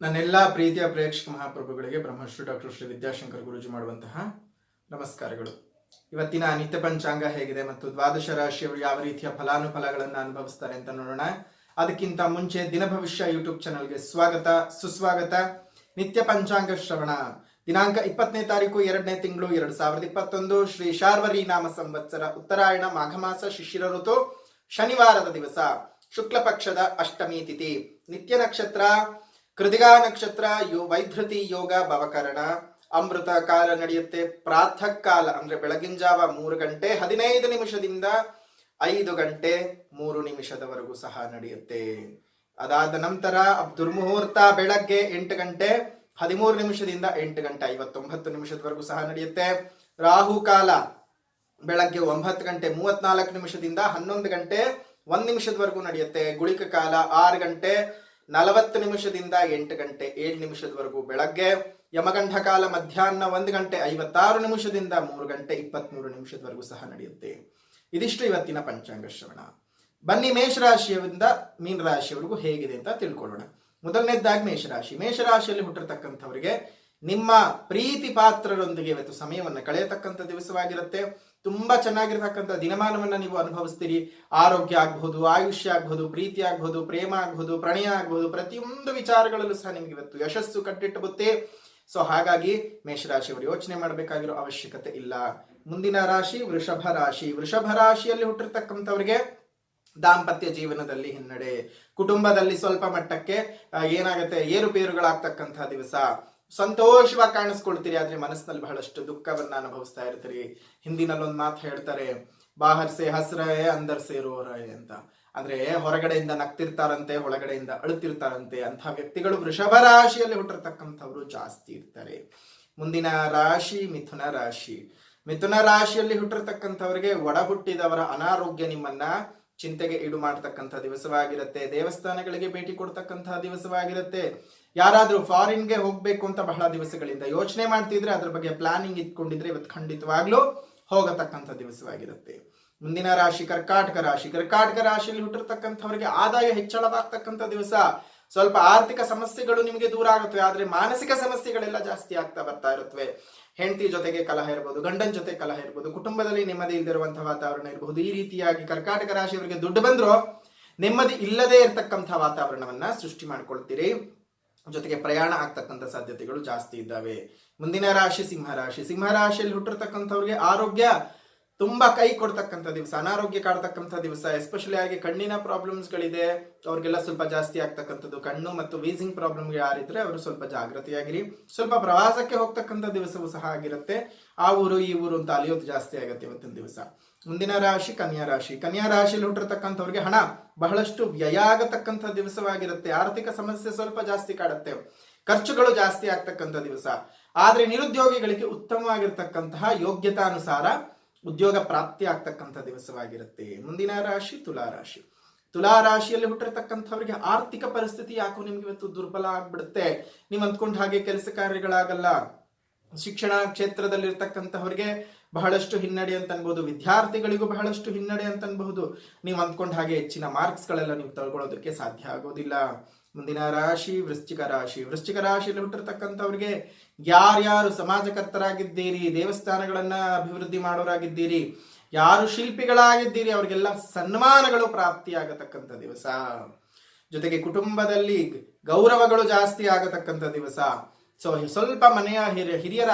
ನನ್ನೆಲ್ಲ ಪ್ರೀತಿಯ ಪ್ರೇಕ್ಷಕ ಮಹಾಪ್ರಭುಗಳಿಗೆ ಬ್ರಹ್ಮಶ್ರೀ ಡಾಕ್ಟರ್ ಶ್ರೀ ವಿದ್ಯಾಶಂಕರ್ ಗುರೂಜಿ ಮಾಡುವಂತಹ ನಮಸ್ಕಾರಗಳು. ಇವತ್ತಿನ ನಿತ್ಯ ಪಂಚಾಂಗ ಹೇಗಿದೆ ಮತ್ತು ದ್ವಾದಶ ರಾಶಿಯವರು ಯಾವ ರೀತಿಯ ಫಲಾನುಫಲಗಳನ್ನು ಅನುಭವಿಸ್ತಾರೆ ಅಂತ ನೋಡೋಣ. ಅದಕ್ಕಿಂತ ಮುಂಚೆ ದಿನ ಭವಿಷ್ಯ ಯೂಟ್ಯೂಬ್ ಚಾನಲ್ಗೆ ಸ್ವಾಗತ ಸುಸ್ವಾಗತ. ನಿತ್ಯ ಪಂಚಾಂಗ ಶ್ರವಣ ದಿನಾಂಕ 20ನೇ ತಾರೀಕು 2ನೇ ತಿಂಗಳು 2021 ಶ್ರೀ ಶಾರ್ವರಿ ನಾಮ ಸಂವತ್ಸರ ಉತ್ತರಾಯಣ ಮಾಘ ಮಾಸ ಶಿಶಿರ ಋತು ಶನಿವಾರದ ದಿವಸ ಶುಕ್ಲ ಪಕ್ಷದ ಅಷ್ಟಮಿ ತಿಥಿ. ನಿತ್ಯ ನಕ್ಷತ್ರ ಕೃತಿಗಾ ನಕ್ಷತ್ರ ವೈಧೃತಿ ಯೋಗ ಭವಕರಣ. ಅಮೃತ ಕಾಲ ನಡೆಯುತ್ತೆ. ಪ್ರಾತಃ ಕಾಲ ಅಂದ್ರೆ ಬೆಳಗಿನ ಜಾವ 3 ಗಂಟೆ 15 ನಿಮಿಷದಿಂದ 5 ಗಂಟೆ 3 ನಿಮಿಷದವರೆಗೂ ಸಹ ನಡೆಯುತ್ತೆ. ಅದಾದ ನಂತರ ದುರ್ಮುಹೂರ್ತ ಬೆಳಗ್ಗೆ 8 ಗಂಟೆ 13 ನಿಮಿಷದಿಂದ 8 ಗಂಟೆ 59 ನಿಮಿಷದವರೆಗೂ ಸಹ ನಡೆಯುತ್ತೆ. ರಾಹು ಕಾಲ ಬೆಳಗ್ಗೆ 9 ಗಂಟೆ 34 ನಿಮಿಷದಿಂದ 11 ಗಂಟೆ 1 ನಿಮಿಷದವರೆಗೂ ನಡೆಯುತ್ತೆ. ಗುಳಿಕ ಕಾಲ 6 ಗಂಟೆ 40 ನಿಮಿಷದಿಂದ 8 ಗಂಟೆ 7 ನಿಮಿಷದವರೆಗೂ ಬೆಳಗ್ಗೆ. ಯಮಗಂಧ ಕಾಲ ಮಧ್ಯಾಹ್ನ 1 ಗಂಟೆ 56 ನಿಮಿಷದಿಂದ 3 ಗಂಟೆ 23 ನಿಮಿಷದವರೆಗೂ ಸಹ ನಡೆಯುತ್ತೆ. ಇದಿಷ್ಟು ಇವತ್ತಿನ ಪಂಚಾಂಗ ಶ್ರವಣ. ಬನ್ನಿ ಮೇಷರಾಶಿಯಿಂದ ಮೀನರಾಶಿಯವರೆಗೂ ಹೇಗಿದೆ ಅಂತ ತಿಳ್ಕೊಳ್ಳೋಣ. ಮೊದಲನೇದಾಗಿ ಮೇಷರಾಶಿಯಲ್ಲಿ ಹುಟ್ಟಿರ್ತಕ್ಕಂಥವರಿಗೆ ನಿಮ್ಮ ಪ್ರೀತಿ ಪಾತ್ರರೊಂದಿಗೆ ಇವತ್ತು ಸಮಯವನ್ನು ಕಳೆಯತಕ್ಕಂಥ ದಿವಸವಾಗಿರುತ್ತೆ. ತುಂಬಾ ಚೆನ್ನಾಗಿರ್ತಕ್ಕಂಥ ದಿನಮಾನವನ್ನ ನೀವು ಅನುಭವಿಸ್ತೀರಿ. ಆರೋಗ್ಯ ಆಗಬಹುದು, ಆಯುಷ್ಯ ಆಗಬಹುದು, ಪ್ರೀತಿ ಆಗಬಹುದು, ಪ್ರೇಮ ಆಗಬಹುದು, ಪ್ರಣಯ ಆಗಬಹುದು, ಪ್ರತಿಯೊಂದು ವಿಚಾರಗಳಲ್ಲೂ ಸಹ ನಿಮ್ಗೆ ಇವತ್ತು ಯಶಸ್ಸು ಕಟ್ಟಿಟ್ಟುತ್ತೆ. ಸೊ ಹಾಗಾಗಿ ಮೇಷರಾಶಿಯವರು ಯೋಚನೆ ಮಾಡಬೇಕಾಗಿರೋ ಅವಶ್ಯಕತೆ ಇಲ್ಲ. ಮುಂದಿನ ರಾಶಿ ವೃಷಭ ರಾಶಿ. ವೃಷಭ ರಾಶಿಯಲ್ಲಿ ಹುಟ್ಟಿರ್ತಕ್ಕಂಥವ್ರಿಗೆ ದಾಂಪತ್ಯ ಜೀವನದಲ್ಲಿ ಹಿನ್ನಡೆ, ಕುಟುಂಬದಲ್ಲಿ ಸ್ವಲ್ಪ ಮಟ್ಟಕ್ಕೆ ಏನಾಗುತ್ತೆ ಏರುಪೇರುಗಳಾಗ್ತಕ್ಕಂತಹ ದಿವಸ. ಸಂತೋಷವಾಗಿ ಕಾಣಿಸ್ಕೊಳ್ತೀರಿ, ಆದ್ರೆ ಮನಸ್ಸಿನಲ್ಲಿ ಬಹಳಷ್ಟು ದುಃಖವನ್ನ ಅನುಭವಿಸ್ತಾ ಇರ್ತೀರಿ. ಹಿಂದಿನಲ್ಲೊಂದು ಮಾತು ಹೇಳ್ತಾರೆ, ಬಾಹರ್ ಸೆ ಹಸ್ರೇ ಅಂದರ್ ಸೆ ರೋರೇ ಅಂತ. ಅಂದ್ರೆ ಹೊರಗಡೆಯಿಂದ ನಗ್ತಿರ್ತಾರಂತೆ, ಒಳಗಡೆಯಿಂದ ಅಳುತ್ತಿರ್ತಾರಂತೆ. ಅಂತಹ ವ್ಯಕ್ತಿಗಳು ವೃಷಭ ರಾಶಿಯಲ್ಲಿ ಹುಟ್ಟಿರ್ತಕ್ಕಂಥವ್ರು ಜಾಸ್ತಿ ಇರ್ತಾರೆ. ಮುಂದಿನ ರಾಶಿ ಮಿಥುನ ರಾಶಿ. ಮಿಥುನ ರಾಶಿಯಲ್ಲಿ ಹುಟ್ಟಿರ್ತಕ್ಕಂಥವ್ರಿಗೆ ಒಡ ಹುಟ್ಟಿದವರ ಅನಾರೋಗ್ಯ ನಿಮ್ಮನ್ನ ಚಿಂತೆಗೆ ಈಡು ಮಾಡತಕ್ಕಂಥ ದಿವಸವಾಗಿರುತ್ತೆ. ದೇವಸ್ಥಾನಗಳಿಗೆ ಭೇಟಿ ಕೊಡ್ತಕ್ಕಂತಹ ದಿವಸವಾಗಿರುತ್ತೆ. ಯಾರಾದ್ರೂ ಫಾರಿನ್ಗೆ ಹೋಗ್ಬೇಕು ಅಂತ ಬಹಳ ದಿವಸಗಳಿಂದ ಯೋಚನೆ ಮಾಡ್ತಿದ್ರೆ, ಅದ್ರ ಬಗ್ಗೆ ಪ್ಲಾನಿಂಗ್ ಇಟ್ಕೊಂಡಿದ್ರೆ ಇವತ್ತು ಖಂಡಿತವಾಗ್ಲೂ ಹೋಗತಕ್ಕಂಥ ದಿವಸವಾಗಿರುತ್ತೆ. ಮುಂದಿನ ರಾಶಿ ಕರ್ಕಾಟಕ ರಾಶಿ. ಕರ್ಕಾಟಕ ರಾಶಿಯಲ್ಲಿ ಹುಟ್ಟಿರ್ತಕ್ಕಂಥವರಿಗೆ ಆದಾಯ ಹೆಚ್ಚಳವಾಗ್ತಕ್ಕಂಥ ದಿವಸ. ಸ್ವಲ್ಪ ಆರ್ಥಿಕ ಸಮಸ್ಯೆಗಳು ನಿಮಗೆ ದೂರ ಆಗುತ್ತವೆ, ಆದ್ರೆ ಮಾನಸಿಕ ಸಮಸ್ಯೆಗಳೆಲ್ಲ ಜಾಸ್ತಿ ಆಗ್ತಾ ಬರ್ತಾ ಇರುತ್ತವೆ. ಹೆಂಡತಿ ಜೊತೆಗೆ ಕಲಹ ಇರಬಹುದು, ಗಂಡನ ಜೊತೆ ಕಲಹ ಇರಬಹುದು, ಕುಟುಂಬದಲ್ಲಿ ನೆಮ್ಮದಿ ಇಲ್ಲದಿರುವಂತಹ ವಾತಾವರಣ ಇರಬಹುದು. ಈ ರೀತಿಯಾಗಿ ಕರ್ಕಾಟಕ ರಾಶಿಯವರಿಗೆ ದುಡ್ಡು ಬಂದ್ರು ನೆಮ್ಮದಿ ಇಲ್ಲದೆ ಇರತಕ್ಕಂತಹ ವಾತಾವರಣವನ್ನ ಸೃಷ್ಟಿ ಮಾಡ್ಕೊಳ್ತೀರಿ. ಜೊತೆಗೆ ಪ್ರಯಾಣ ಆಗ್ತಕ್ಕಂಥ ಸಾಧ್ಯತೆಗಳು ಜಾಸ್ತಿ ಇದ್ದಾವೆ. ಮುಂದಿನ ರಾಶಿ ಸಿಂಹರಾಶಿ. ಸಿಂಹರಾಶಿಯಲ್ಲಿ ಹುಟ್ಟಿರ್ತಕ್ಕಂಥವ್ರಿಗೆ ಆರೋಗ್ಯ ತುಂಬಾ ಕೈ ಕೊಡ್ತಕ್ಕಂಥ ದಿವಸ. ಅನಾರೋಗ್ಯ ಕಾಡ್ತಕ್ಕಂಥ ದಿವಸ. ಎಸ್ಪೆಷಲಿ ಆಗಿ ಕಣ್ಣಿನ ಪ್ರಾಬ್ಲಮ್ಸ್ ಗಳಿದೆ ಅವ್ರಿಗೆಲ್ಲ ಸ್ವಲ್ಪ ಜಾಸ್ತಿ ಆಗ್ತಕ್ಕಂಥದ್ದು. ಕಣ್ಣು ಮತ್ತು ವೀಸಿಂಗ್ ಪ್ರಾಬ್ಲಮ್ ಯಾರಿದ್ರೆ ಅವರು ಸ್ವಲ್ಪ ಜಾಗೃತಿಯಾಗಿರಿ. ಸ್ವಲ್ಪ ಪ್ರವಾಸಕ್ಕೆ ಹೋಗ್ತಕ್ಕಂಥ ದಿವಸವೂ ಸಹ ಆಗಿರುತ್ತೆ. ಆ ಊರು ಈ ಊರು ಅಂತ ಅಲಿಯೋದು ಜಾಸ್ತಿ ಆಗುತ್ತೆ ಇವತ್ತಿನ ದಿವಸ. ಮುಂದಿನ ರಾಶಿ ಕನ್ಯಾ ರಾಶಿ. ಕನ್ಯಾ ರಾಶಿಯಲ್ಲಿ ಹುಟ್ಟಿರ್ತಕ್ಕಂಥವ್ರಿಗೆ ಹಣ ಬಹಳಷ್ಟು ವ್ಯಯ ಆಗತಕ್ಕಂಥ ದಿವಸವಾಗಿರುತ್ತೆ. ಆರ್ಥಿಕ ಸಮಸ್ಯೆ ಸ್ವಲ್ಪ ಜಾಸ್ತಿ ಕಾಡುತ್ತೆ. ಖರ್ಚುಗಳು ಜಾಸ್ತಿ ಆಗ್ತಕ್ಕಂಥ ದಿವಸ. ಆದ್ರೆ ನಿರುದ್ಯೋಗಿಗಳಿಗೆ ಉತ್ತಮವಾಗಿರ್ತಕ್ಕಂತಹ ಯೋಗ್ಯತಾನುಸಾರ ಉದ್ಯೋಗ ಪ್ರಾಪ್ತಿ ಆಗ್ತಕ್ಕಂಥ ದಿವಸವಾಗಿರುತ್ತೆ. ಮುಂದಿನ ರಾಶಿ ತುಲಾರಾಶಿ. ತುಲಾರಾಶಿಯಲ್ಲಿ ಹುಟ್ಟಿರ್ತಕ್ಕಂಥವ್ರಿಗೆ ಆರ್ಥಿಕ ಪರಿಸ್ಥಿತಿ ಯಾಕೋ ನಿಮ್ಗೆ ಇವತ್ತು ದುರ್ಬಲ ಆಗ್ಬಿಡುತ್ತೆ. ನೀವು ಅಂದ್ಕೊಂಡ ಹಾಗೆ ಕೆಲಸ ಕಾರ್ಯಗಳಾಗಲ್ಲ. ಶಿಕ್ಷಣ ಕ್ಷೇತ್ರದಲ್ಲಿ ಇರ್ತಕ್ಕಂಥವ್ರಿಗೆ ಬಹಳಷ್ಟು ಹಿನ್ನಡೆ ಅಂತ ಅನ್ಬಹುದು. ವಿದ್ಯಾರ್ಥಿಗಳಿಗೂ ಬಹಳಷ್ಟು ಹಿನ್ನಡೆ ಅಂತ ಅನ್ಬಹುದು. ನೀವು ಅಂದ್ಕೊಂಡ ಹಾಗೆ ಹೆಚ್ಚಿನ ಮಾರ್ಕ್ಸ್ ಗಳೆಲ್ಲ ನೀವು ತಗೊಳ್ಳೋದಕ್ಕೆ ಸಾಧ್ಯ ಆಗೋದಿಲ್ಲ. ಮುಂದಿನ ರಾಶಿ ವೃಶ್ಚಿಕ ರಾಶಿ. ವೃಶ್ಚಿಕ ರಾಶಿಯಲ್ಲಿ ಹುಟ್ಟಿರ್ತಕ್ಕಂಥವ್ರಿಗೆ ಯಾರ್ಯಾರು ಸಮಾಜಕರ್ತರಾಗಿದ್ದೀರಿ, ದೇವಸ್ಥಾನಗಳನ್ನ ಅಭಿವೃದ್ಧಿ ಮಾಡೋರಾಗಿದ್ದೀರಿ, ಯಾರು ಶಿಲ್ಪಿಗಳಾಗಿದ್ದೀರಿ, ಅವ್ರಿಗೆಲ್ಲ ಸನ್ಮಾನಗಳು ಪ್ರಾಪ್ತಿಯಾಗತಕ್ಕಂಥ ದಿವಸ. ಜೊತೆಗೆ ಕುಟುಂಬದಲ್ಲಿ ಗೌರವಗಳು ಜಾಸ್ತಿ ಆಗತಕ್ಕಂಥ ದಿವಸ. ಸೊ ಸ್ವಲ್ಪ ಮನೆಯ ಹಿರಿಯರ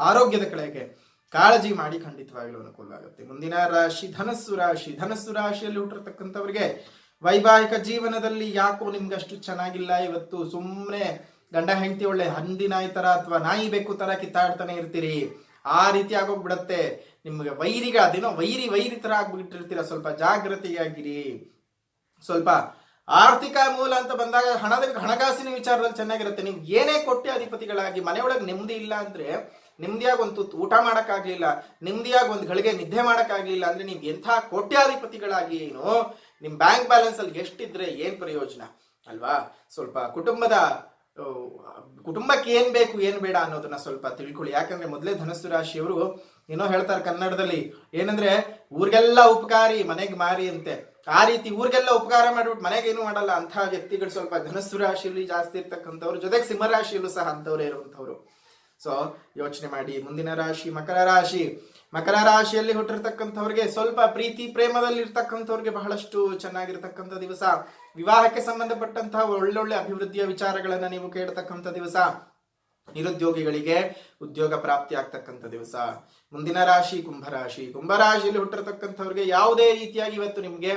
ಆರೋಗ್ಯದ ಕಡೆಗೆ ಕಾಳಜಿ ಮಾಡಿ ಖಂಡಿತವಾಗಲೂ ಅನುಕೂಲವಾಗುತ್ತೆ. ಮುಂದಿನ ರಾಶಿ ಧನಸ್ಸು ರಾಶಿ. ಧನಸ್ಸು ರಾಶಿಯಲ್ಲಿ ಹುಟ್ಟಿರ್ತಕ್ಕಂಥವ್ರಿಗೆ ವೈವಾಹಿಕ ಜೀವನದಲ್ಲಿ ಯಾಕೋ ನಿಮ್ಗೆ ಅಷ್ಟು ಚೆನ್ನಾಗಿಲ್ಲ. ಇವತ್ತು ಸುಮ್ಮನೆ ಗಂಡ ಹೆಂಡತಿ ಒಳ್ಳೆ ಹಂದಿನಾಯಿ ತರ ಅಥವಾ ನಾಯಿ ಬೇಕು ತರ ಕಿತ್ತಾಡ್ತಾನೆ ಇರ್ತೀರಿ. ಆ ರೀತಿ ಆಗೋಗ್ಬಿಡತ್ತೆ. ನಿಮ್ಗೆ ಅದೇನೋ ವೈರಿ ತರ ಆಗ್ಬಿಟ್ಟಿರ್ತೀರ. ಸ್ವಲ್ಪ ಜಾಗೃತಿಯಾಗಿರಿ. ಸ್ವಲ್ಪ ಆರ್ಥಿಕ ಮೂಲ ಅಂತ ಬಂದಾಗ ಹಣಕಾಸಿನ ವಿಚಾರದಲ್ಲಿ ಚೆನ್ನಾಗಿರುತ್ತೆ. ನೀವು ಏನೇ ಕೋಟ್ಯಾಧಿಪತಿಗಳಾಗಿ ಮನೆಯೊಳಗೆ ನೆಮ್ಮದಿ ಇಲ್ಲ ಅಂದ್ರೆ, ನೆಮ್ಮದಿಯಾಗಿ ಒಂದು ಊಟ ಮಾಡಕ್ಕಾಗ್ಲಿಲ್ಲ, ನೆಮ್ಮದಿಯಾಗಿ ಒಂದು ಗಳಿಗೆ ನಿದ್ದೆ ಮಾಡಕ್ಕಾಗ್ಲಿಲ್ಲ ಅಂದ್ರೆ ನೀವು ಎಂಥ ಕೋಟ್ಯಾಧಿಪತಿಗಳಾಗಿ ಏನು ನಿಮ್ ಬ್ಯಾಂಕ್ ಬ್ಯಾಲೆನ್ಸ್ ಅಲ್ಲಿ ಎಷ್ಟಿದ್ರೆ ಏನ್ ಪ್ರಯೋಜನ ಅಲ್ವಾ? ಸ್ವಲ್ಪ ಕುಟುಂಬಕ್ಕೆ ಏನ್ ಬೇಕು ಏನ್ ಬೇಡ ಅನ್ನೋದನ್ನ ಸ್ವಲ್ಪ ತಿಳ್ಕೊಳ್ಳಿ. ಯಾಕಂದ್ರೆ ಮೊದಲೇ ಧನಸ್ಸು ರಾಶಿಯವರು ಏನೋ ಹೇಳ್ತಾರೆ ಕನ್ನಡದಲ್ಲಿ, ಏನಂದ್ರೆ ಊರಿಗೆಲ್ಲ ಉಪಕಾರಿ ಮನೆಗೆ ಮಾರಿ ಅಂತೆ. ಆ ರೀತಿ ಊರಿಗೆಲ್ಲ ಉಪಕಾರ ಮಾಡ್ಬಿಟ್ಟು ಮನೆಗೇನು ಮಾಡಲ್ಲ ಅಂತಹ ವ್ಯಕ್ತಿಗಳು ಸ್ವಲ್ಪ ಧನಸ್ಸು ರಾಶಿಯಲ್ಲಿ ಜಾಸ್ತಿ ಇರ್ತಕ್ಕಂಥವ್ರು, ಜೊತೆಗೆ ಸಿಂಹ ರಾಶಿಯಲ್ಲೂ ಸಹ ಅಂತವರೇ ಇರುವಂತವ್ರು. ಸೊ ಯೋಚನೆ ಮಾಡಿ. ಮುಂದಿನ ರಾಶಿ ಮಕರ ರಾಶಿ. ಮಕರ ರಾಶಿಯಲ್ಲಿ ಹುಟ್ಟಿರ್ತಕ್ಕಂಥವ್ರಿಗೆ ಸ್ವಲ್ಪ ಪ್ರೀತಿ ಪ್ರೇಮದಲ್ಲಿ ಇರ್ತಕ್ಕಂಥವ್ರಿಗೆ ಬಹಳಷ್ಟು ಚೆನ್ನಾಗಿರ್ತಕ್ಕಂಥ ದಿವಸ. ವಿವಾಹಕ್ಕೆ ಸಂಬಂಧಪಟ್ಟಂತಹ ಒಳ್ಳೊಳ್ಳೆ ಅಭಿವೃದ್ಧಿಯ ವಿಚಾರಗಳನ್ನ ನೀವು ಕೇಳ್ತಕ್ಕಂಥ ದಿವಸ. ನಿರುದ್ಯೋಗಿಗಳಿಗೆ ಉದ್ಯೋಗ ಪ್ರಾಪ್ತಿ ಆಗ್ತಕ್ಕಂಥ ದಿವಸ. ಮುಂದಿನ ರಾಶಿ ಕುಂಭರಾಶಿ. ಕುಂಭರಾಶಿಯಲ್ಲಿ ಹುಟ್ಟಿರ್ತಕ್ಕಂಥವ್ರಿಗೆ ಯಾವುದೇ ರೀತಿಯಾಗಿ ಇವತ್ತು ನಿಮ್ಗೆ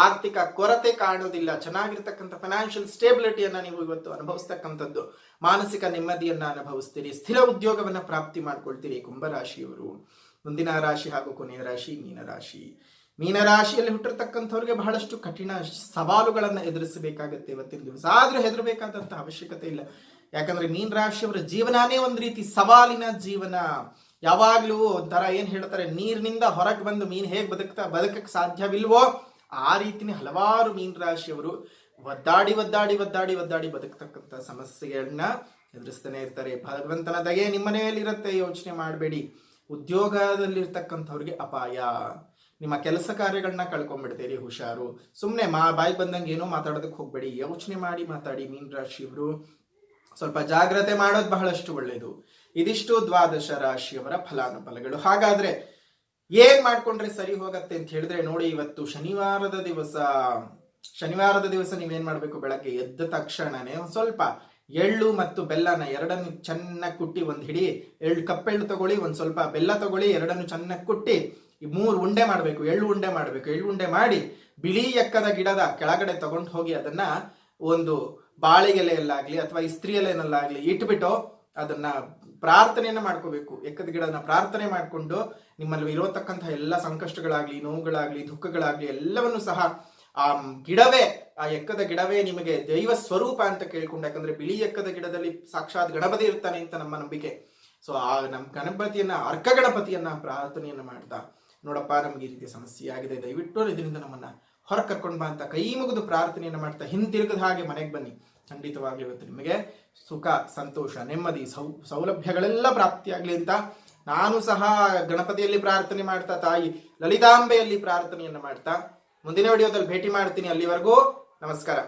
ಆರ್ಥಿಕ ಕೊರತೆ ಕಾಣುವುದಿಲ್ಲ. ಚೆನ್ನಾಗಿರ್ತಕ್ಕಂಥ ಫೈನಾನ್ಷಿಯಲ್ ಸ್ಟೇಬಿಲಿಟಿಯನ್ನ ನೀವು ಇವತ್ತು ಅನುಭವಿಸ್ತಕ್ಕಂಥದ್ದು. ಮಾನಸಿಕ ನೆಮ್ಮದಿಯನ್ನ ಅನುಭವಿಸ್ತೀರಿ. ಸ್ಥಿರ ಉದ್ಯೋಗವನ್ನ ಪ್ರಾಪ್ತಿ ಮಾಡ್ಕೊಳ್ತೀರಿ ಕುಂಭರಾಶಿಯವರು. ಮುಂದಿನ ರಾಶಿ ಹಾಗೂ ಕೊನೆಯ ರಾಶಿ ಮೀನರಾಶಿ. ಮೀನರಾಶಿಯಲ್ಲಿ ಹುಟ್ಟಿರ್ತಕ್ಕಂಥವ್ರಿಗೆ ಬಹಳಷ್ಟು ಕಠಿಣ ಸವಾಲುಗಳನ್ನ ಎದುರಿಸಬೇಕಾಗತ್ತೆ ಇವತ್ತಿನ ದಿವಸ. ಆದ್ರೂ ಹೆದರಬೇಕಾದಂತ ಅವಶ್ಯಕತೆ ಇಲ್ಲ. ಯಾಕಂದ್ರೆ ಮೀನ ರಾಶಿಯವರ ಜೀವನಾನೇ ಒಂದ್ ರೀತಿ ಸವಾಲಿನ ಜೀವನ. ಯಾವಾಗ್ಲೂ ಒಂಥರ ಏನ್ ಹೇಳ್ತಾರೆ, ನೀರಿನಿಂದ ಹೊರಗೆ ಬಂದು ಮೀನ್ ಹೇಗ್ ಬದುಕಕ್ಕೆ ಸಾಧ್ಯವಿಲ್ವೋ ಆ ರೀತಿನೇ ಹಲವಾರು ಮೀನ ರಾಶಿಯವರು ಒದ್ದಾಡಿ ಒದ್ದಾಡಿ ಒದ್ದಾಡಿ ಒದ್ದಾಡಿ ಬದುಕ್ತಕ್ಕಂಥ ಸಮಸ್ಯೆಗಳನ್ನ ಎದುರಿಸ್ತಾನೆ ಇರ್ತಾರೆ. ಭಗವಂತನ ದಯೆ ನಿಮ್ಮ ಮನೆಯಲ್ಲಿರುತ್ತೆ, ಯೋಚನೆ ಮಾಡಬೇಡಿ. ಉದ್ಯೋಗದಲ್ಲಿರ್ತಕ್ಕಂಥವ್ರಿಗೆ ಅಪಾಯ. ನಿಮ್ಮ ಕೆಲಸ ಕಾರ್ಯಗಳನ್ನ ಕಳ್ಕೊಂಡ್ಬಿಡ್ತೀರಿ, ಹುಷಾರು. ಸುಮ್ನೆ ಬಾಯಿ ಬಂದಂಗೆ ಏನೋ ಮಾತಾಡೋದಕ್ಕೆ ಹೋಗ್ಬೇಡಿ, ಯೋಚನೆ ಮಾಡಿ ಮಾತಾಡಿ. ಮೀನ ರಾಶಿಯವರು ಸ್ವಲ್ಪ ಜಾಗ್ರತೆ ಮಾಡೋದು ಬಹಳಷ್ಟು ಒಳ್ಳೆಯದು. ಇದಿಷ್ಟು ದ್ವಾದಶ ರಾಶಿಯವರ ಫಲಾನುಫಲಗಳು. ಹಾಗಾದ್ರೆ ಏನ್ ಮಾಡ್ಕೊಂಡ್ರೆ ಸರಿ ಹೋಗತ್ತೆ ಅಂತ ಹೇಳಿದ್ರೆ ನೋಡಿ, ಇವತ್ತು ಶನಿವಾರದ ದಿವಸ ನೀವೇನ್ ಮಾಡ್ಬೇಕು, ಬೆಳಗ್ಗೆ ಎದ್ದ ತಕ್ಷಣನೇ ಸ್ವಲ್ಪ ಎಳ್ಳು ಮತ್ತು ಬೆಲ್ಲನ ಎರಡನ್ನು ಚೆನ್ನಾಗಿ ಕುಟ್ಟಿ, ಒಂದ್ ಹಿಡಿ ಕಪ್ಪೆಳ್ಳು ತಗೊಳ್ಳಿ, ಒಂದ್ ಸ್ವಲ್ಪ ಬೆಲ್ಲ ತಗೊಳ್ಳಿ, ಎರಡನ್ನು ಚೆನ್ನಾಗಿ ಕುಟ್ಟಿ 3 ಉಂಡೆ ಮಾಡ್ಬೇಕು. ಎಳ್ಳು ಉಂಡೆ ಮಾಡಿ ಬಿಳಿ ಎಕ್ಕದ ಗಿಡದ ಕೆಳಗಡೆ ತಗೊಂಡು ಹೋಗಿ ಅದನ್ನ ಒಂದು ಬಾಳೆಗೆಲೆಯಲ್ಲಾಗ್ಲಿ ಅಥವಾ ಇಸ್ತ್ರಿ ಎಲೆನಲ್ಲಾಗ್ಲಿ ಇಟ್ಬಿಟ್ಟು ಅದನ್ನ ಪ್ರಾರ್ಥನೆಯನ್ನ ಮಾಡ್ಕೋಬೇಕು. ಎಕ್ಕದ ಗಿಡನ ಪ್ರಾರ್ಥನೆ ಮಾಡ್ಕೊಂಡು ನಿಮ್ಮಲ್ಲಿ ಇರತಕ್ಕಂತಹ ಎಲ್ಲ ಸಂಕಷ್ಟಗಳಾಗ್ಲಿ, ನೋವುಗಳಾಗ್ಲಿ, ದುಃಖಗಳಾಗ್ಲಿ ಎಲ್ಲವನ್ನು ಸಹ ಆ ಎಕ್ಕದ ಗಿಡವೇ ನಿಮಗೆ ದೈವ ಸ್ವರೂಪ ಅಂತ ಕೇಳ್ಕೊಂಡು. ಯಾಕಂದ್ರೆ ಬಿಳಿ ಎಕ್ಕದ ಗಿಡದಲ್ಲಿ ಸಾಕ್ಷಾತ್ ಗಣಪತಿ ಇರ್ತಾನೆ ಅಂತ ನಮ್ಮ ನಂಬಿಕೆ. ಸೊ ಆ ನಮ್ಮ ಗಣಪತಿಯನ್ನ, ಅರ್ಕ ಗಣಪತಿಯನ್ನ ಪ್ರಾರ್ಥನೆಯನ್ನ ಮಾಡ್ತಾ, ನೋಡಪ್ಪ ನಮ್ಗೆ ಈ ರೀತಿಯ ಸಮಸ್ಯೆ ಆಗಿದೆ, ದಯವಿಟ್ಟು ಇದರಿಂದ ನಮ್ಮನ್ನ ಹೊರ ಕರ್ಕೊಂಡು ಬಾ ಅಂತ ಕೈ ಮುಗಿದು ಪ್ರಾರ್ಥನೆಯನ್ನ ಮಾಡ್ತಾ ಹಿಂತಿರುಗದ ಹಾಗೆ ಮನೆಗೆ ಬನ್ನಿ. ಖಂಡಿತವಾಗ್ಲಿ ಇವತ್ತು ನಿಮಗೆ ಸುಖ, ಸಂತೋಷ, ನೆಮ್ಮದಿ, ಸೌಲಭ್ಯಗಳೆಲ್ಲ ಪ್ರಾಪ್ತಿಯಾಗ್ಲಿ ಅಂತ ನಾನು ಸಹ ಗಣಪತಿಯಲ್ಲಿ ಪ್ರಾರ್ಥನೆ ಮಾಡ್ತಾ, ತಾಯಿ ಲಲಿತಾಂಬೆಯಲ್ಲಿ ಪ್ರಾರ್ಥನೆಯನ್ನ ಮಾಡ್ತಾ ಮುಂದಿನ ವಿಡಿಯೋದಲ್ಲಿ ಭೇಟಿ ಮಾಡ್ತೀನಿ. ಅಲ್ಲಿವರೆಗೂ ನಮಸ್ಕಾರ.